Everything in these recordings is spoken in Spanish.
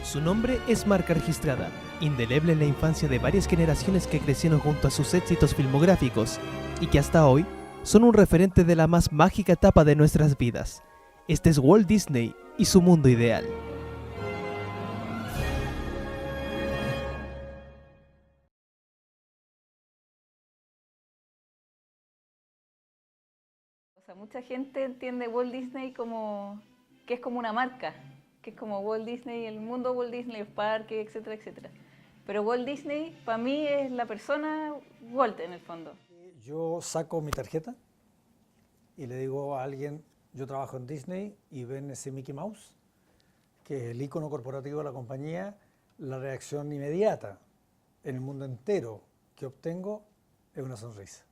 Su nombre es marca registrada, indeleble en la infancia de varias generaciones que crecieron junto a sus éxitos filmográficos y que hasta hoy son un referente de la más mágica etapa de nuestras vidas. Este es Walt Disney y su mundo ideal. Mucha gente entiende Walt Disney como que es como una marca, que es como Walt Disney, el mundo Walt Disney, los parques, etcétera, etcétera. Pero Walt Disney para mí es la persona Walt en el fondo. Yo saco mi tarjeta y le digo a alguien, yo trabajo en Disney, y ven ese Mickey Mouse, que es el icono corporativo de la compañía. La reacción inmediata en el mundo entero que obtengo es una sonrisa.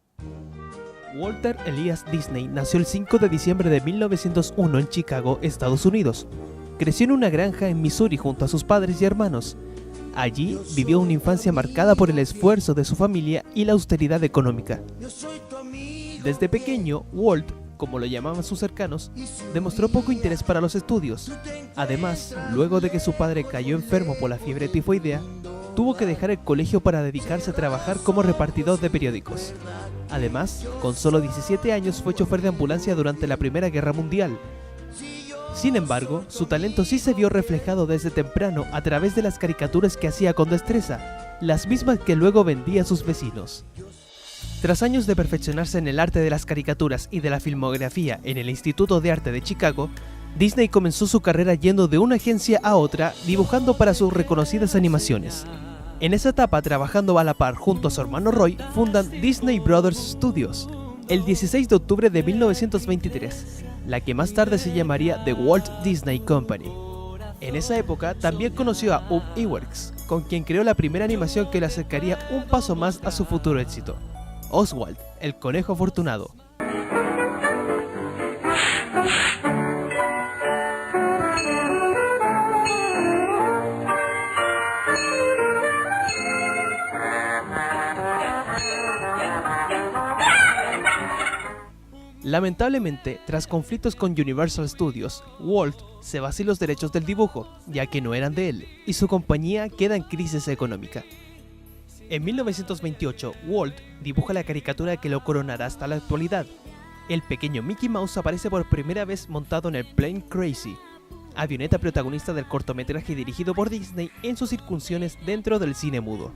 Walter Elias Disney nació el 5 de diciembre de 1901 en Chicago, Estados Unidos. Creció en una granja en Missouri junto a sus padres y hermanos. Allí vivió una infancia marcada por el esfuerzo de su familia y la austeridad económica. Desde pequeño, Walt, como lo llamaban sus cercanos, demostró poco interés para los estudios. Además, luego de que su padre cayó enfermo por la fiebre tifoidea, tuvo que dejar el colegio para dedicarse a trabajar como repartidor de periódicos. Además, con solo 17 años fue chofer de ambulancia durante la Primera Guerra Mundial. Sin embargo, su talento sí se vio reflejado desde temprano a través de las caricaturas que hacía con destreza, las mismas que luego vendía a sus vecinos. Tras años de perfeccionarse en el arte de las caricaturas y de la filmografía en el Instituto de Arte de Chicago, Disney comenzó su carrera yendo de una agencia a otra, dibujando para sus reconocidas animaciones. En esa etapa, trabajando a la par junto a su hermano Roy, fundan Disney Brothers Studios, el 16 de octubre de 1923, la que más tarde se llamaría The Walt Disney Company. En esa época también conoció a Ub Iwerks, con quien creó la primera animación que le acercaría un paso más a su futuro éxito, Oswald, el conejo afortunado. Lamentablemente, tras conflictos con Universal Studios, Walt se vacía los derechos del dibujo, ya que no eran de él, y su compañía queda en crisis económica. En 1928, Walt dibuja la caricatura que lo coronará hasta la actualidad. El pequeño Mickey Mouse aparece por primera vez montado en el Plane Crazy, avioneta protagonista del cortometraje dirigido por Disney en sus incursiones dentro del cine mudo.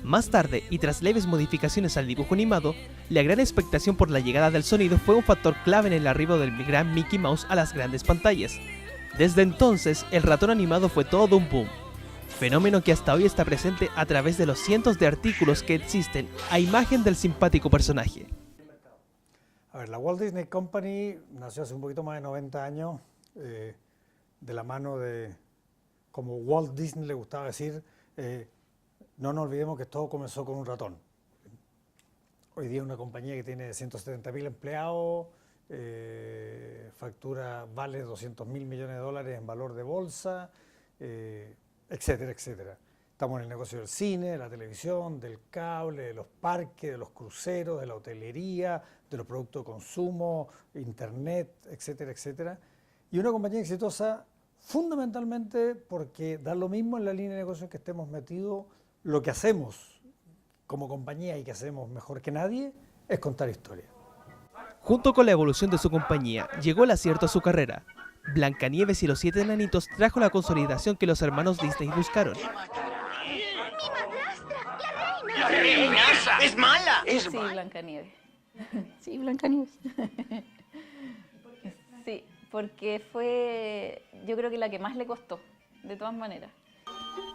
Más tarde, y tras leves modificaciones al dibujo animado, la gran expectación por la llegada del sonido fue un factor clave en el arribo del gran Mickey Mouse a las grandes pantallas. Desde entonces, el ratón animado fue todo un boom, fenómeno que hasta hoy está presente a través de los cientos de artículos que existen a imagen del simpático personaje. A ver, la Walt Disney Company nació hace un poquito más de 90 años, de la mano de, como Walt Disney le gustaba decir, no nos olvidemos que todo comenzó con un ratón. Hoy día es una compañía que tiene 170.000 empleados, factura, vale 200.000 millones de dólares en valor de bolsa, etcétera, etcétera. Estamos en el negocio del cine, de la televisión, del cable, de los parques, de los cruceros, de la hotelería, de los productos de consumo, internet, etcétera, etcétera. Y una compañía exitosa fundamentalmente porque da lo mismo en la línea de negocios que estemos metidos. Lo que hacemos como compañía y que hacemos mejor que nadie es contar historias. Junto con la evolución de su compañía, llegó el acierto a su carrera. Blancanieves y los 7 enanitos trajo la consolidación que los hermanos Disney buscaron. ¡Mi madrastra! ¡La reina! ¡La reina! ¡Es mala! Sí, Blancanieves. Sí, Blancanieves. Sí, porque fue, yo creo que la que más le costó, de todas maneras.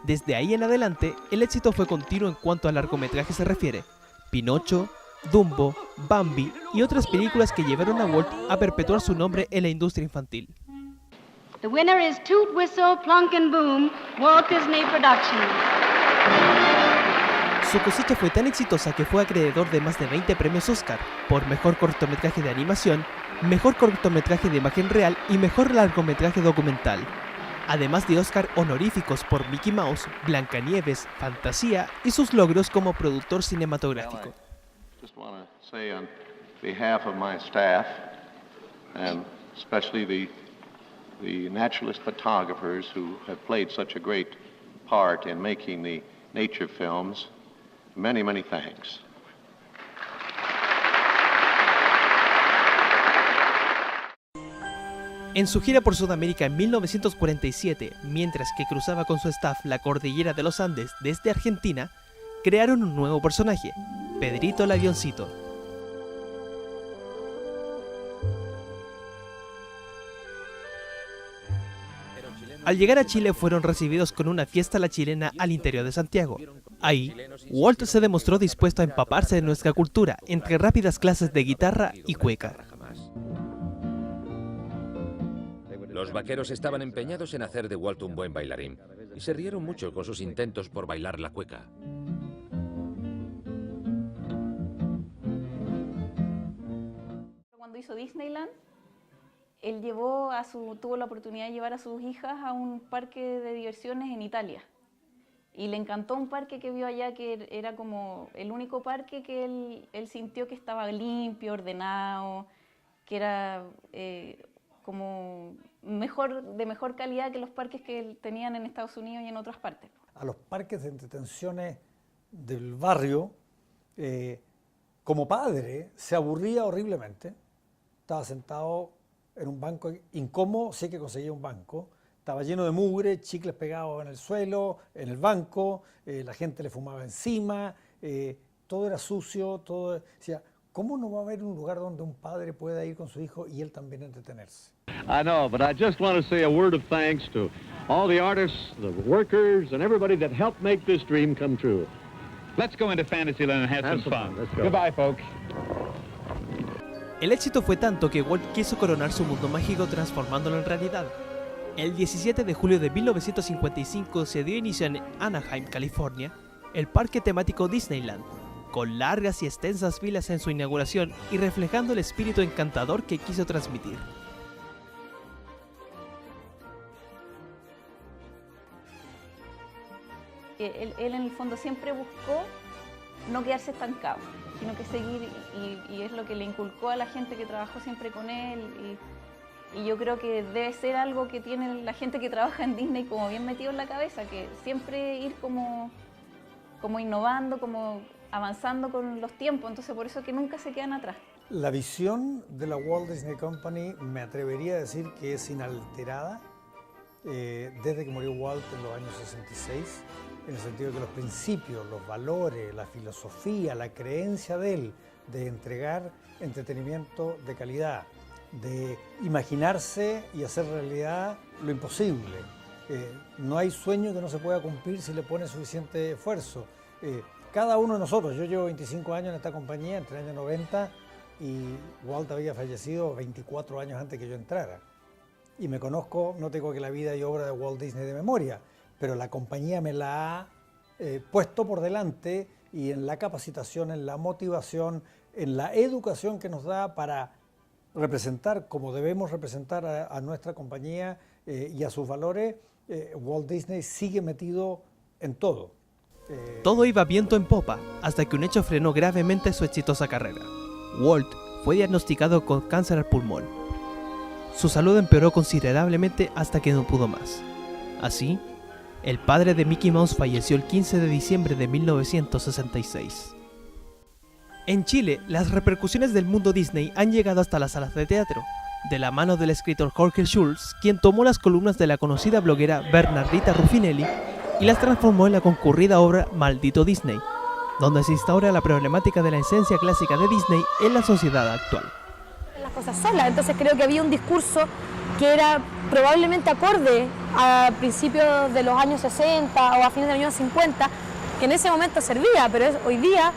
Desde ahí en adelante, el éxito fue continuo en cuanto a largometraje se refiere. Pinocho, Dumbo, Bambi y otras películas que llevaron a Walt a perpetuar su nombre en la industria infantil. The winner is Toot Whistle Plunk and Boom, Walt Disney Productions. Su cosecha fue tan exitosa que fue acreedor de más de 20 premios Oscar por mejor cortometraje de animación, mejor cortometraje de imagen real y mejor largometraje documental, además de Oscar honoríficos por Mickey Mouse, Blancanieves, Fantasía y sus logros como productor cinematográfico. Just want to say on behalf of my staff, and especially the naturalist photographers who have played such a great part in making the nature films, many, many thanks. En su gira por Sudamérica en 1947, mientras que cruzaba con su staff la cordillera de los Andes desde Argentina, crearon un nuevo personaje, Pedrito el Avioncito. Al llegar a Chile fueron recibidos con una fiesta a la chilena al interior de Santiago. Ahí, Walt se demostró dispuesto a empaparse de nuestra cultura entre rápidas clases de guitarra y cueca. Los vaqueros estaban empeñados en hacer de Walt un buen bailarín y se rieron mucho con sus intentos por bailar la cueca. Cuando hizo Disneyland, él tuvo la oportunidad de llevar a sus hijas a un parque de diversiones en Italia. Y le encantó un parque que vio allá que era como el único parque que él sintió que estaba limpio, ordenado, que era como de mejor calidad que los parques que tenían en Estados Unidos y en otras partes. A los parques de entretenciones del barrio, como padre, se aburría horriblemente. Estaba sentado en un banco incómodo, sí que conseguía un banco. Estaba lleno de mugre, chicles pegados en el suelo, en el banco, la gente le fumaba encima, todo era sucio, todo. O sea, ¿cómo no va a haber un lugar donde un padre pueda ir con su hijo y él también entretenerse? I know, but I just want to say a word of thanks to all the artists, the workers, and everybody that helped make this dream come true. Let's go into Fantasyland and have some fun. Let's go. Goodbye, folks. El éxito fue tanto que Walt quiso coronar su mundo mágico transformándolo en realidad. El 17 de julio de 1955 se dio inicio en Anaheim, California, el parque temático Disneyland, con largas y extensas filas en su inauguración y reflejando el espíritu encantador que quiso transmitir. Él en el fondo siempre buscó no quedarse estancado, sino que seguir, y es lo que le inculcó a la gente que trabajó siempre con él, y yo creo que debe ser algo que tiene la gente que trabaja en Disney como bien metido en la cabeza, que siempre ir como innovando, como avanzando con los tiempos, entonces por eso que nunca se quedan atrás. La visión de la Walt Disney Company me atrevería a decir que es inalterada desde que murió Walt en los años 66, en el sentido de que los principios, los valores, la filosofía, la creencia de él de entregar entretenimiento de calidad, de imaginarse y hacer realidad lo imposible. No hay sueño que no se pueda cumplir si le pone suficiente esfuerzo. Cada uno de nosotros, yo llevo 25 años en esta compañía, entre el año 90 y Walt había fallecido 24 años antes que yo entrara. Y me conozco, no tengo que la vida y obra de Walt Disney de memoria, pero la compañía me la ha puesto por delante, y en la capacitación, en la motivación, en la educación que nos da para representar como debemos representar a nuestra compañía y a sus valores, Walt Disney sigue metido en todo. Todo iba viento en popa, hasta que un hecho frenó gravemente su exitosa carrera. Walt fue diagnosticado con cáncer al pulmón. Su salud empeoró considerablemente hasta que no pudo más. Así, el padre de Mickey Mouse falleció el 15 de diciembre de 1966. En Chile, las repercusiones del mundo Disney han llegado hasta las salas de teatro, de la mano del escritor Jorge Schulz, quien tomó las columnas de la conocida bloguera Bernardita Ruffinelli y las transformó en la concurrida obra Maldito Disney, donde se instaura la problemática de la esencia clásica de Disney en la sociedad actual. Las cosas solas, entonces creo que había un discurso que era probablemente acorde a principios de los años 60 o a fines de los años 50, que en ese momento servía, pero hoy día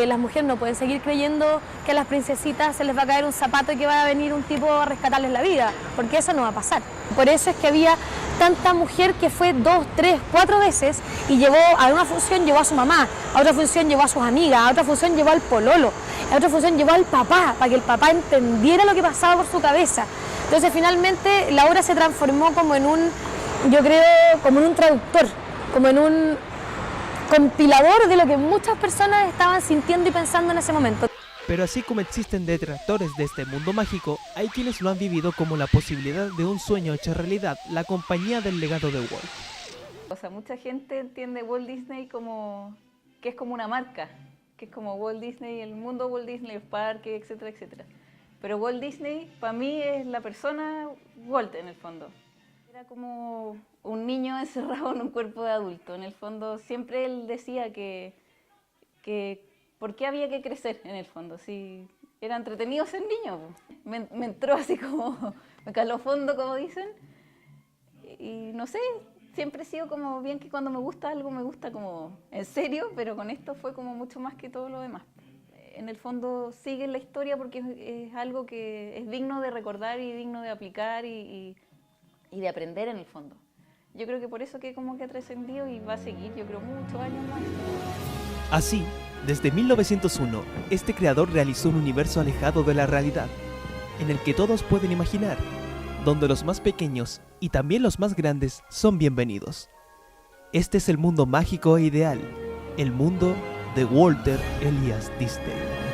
las mujeres no pueden seguir creyendo que a las princesitas se les va a caer un zapato y que va a venir un tipo a rescatarles la vida, porque eso no va a pasar. Por eso es que había tanta mujer que fue 2, 3, 4 veces y llevó a una función llevó a su mamá, a otra función llevó a sus amigas, a otra función llevó al pololo, a otra función llevó al papá, para que el papá entendiera lo que pasaba por su cabeza. Entonces finalmente la obra se transformó como en un, yo creo, como en un traductor, como en un compilador de lo que muchas personas estaban sintiendo y pensando en ese momento. Pero así como existen detractores de este mundo mágico, hay quienes lo han vivido como la posibilidad de un sueño hecho realidad, la compañía del legado de Walt. O sea, mucha gente entiende Walt Disney como que es como una marca, que es como Walt Disney, el mundo Walt Disney, los parques, etcétera, etcétera. Pero Walt Disney para mí es la persona Walt en el fondo. Era como un niño encerrado en un cuerpo de adulto. En el fondo siempre él decía que ¿por qué había que crecer en el fondo? Si era entretenido ser niño. Me entró así como, me caló fondo, como dicen. Y no sé, siempre he sido como bien que cuando me gusta algo me gusta como en serio, pero con esto fue como mucho más que todo lo demás. En el fondo sigue la historia porque es algo que es digno de recordar y digno de aplicar y de aprender en el fondo. Yo creo que por eso que como que ha trascendido y va a seguir, yo creo, muchos años más. Así, desde 1901, este creador realizó un universo alejado de la realidad, en el que todos pueden imaginar, donde los más pequeños y también los más grandes son bienvenidos. Este es el mundo mágico e ideal, el mundo de Walter Elias Disney.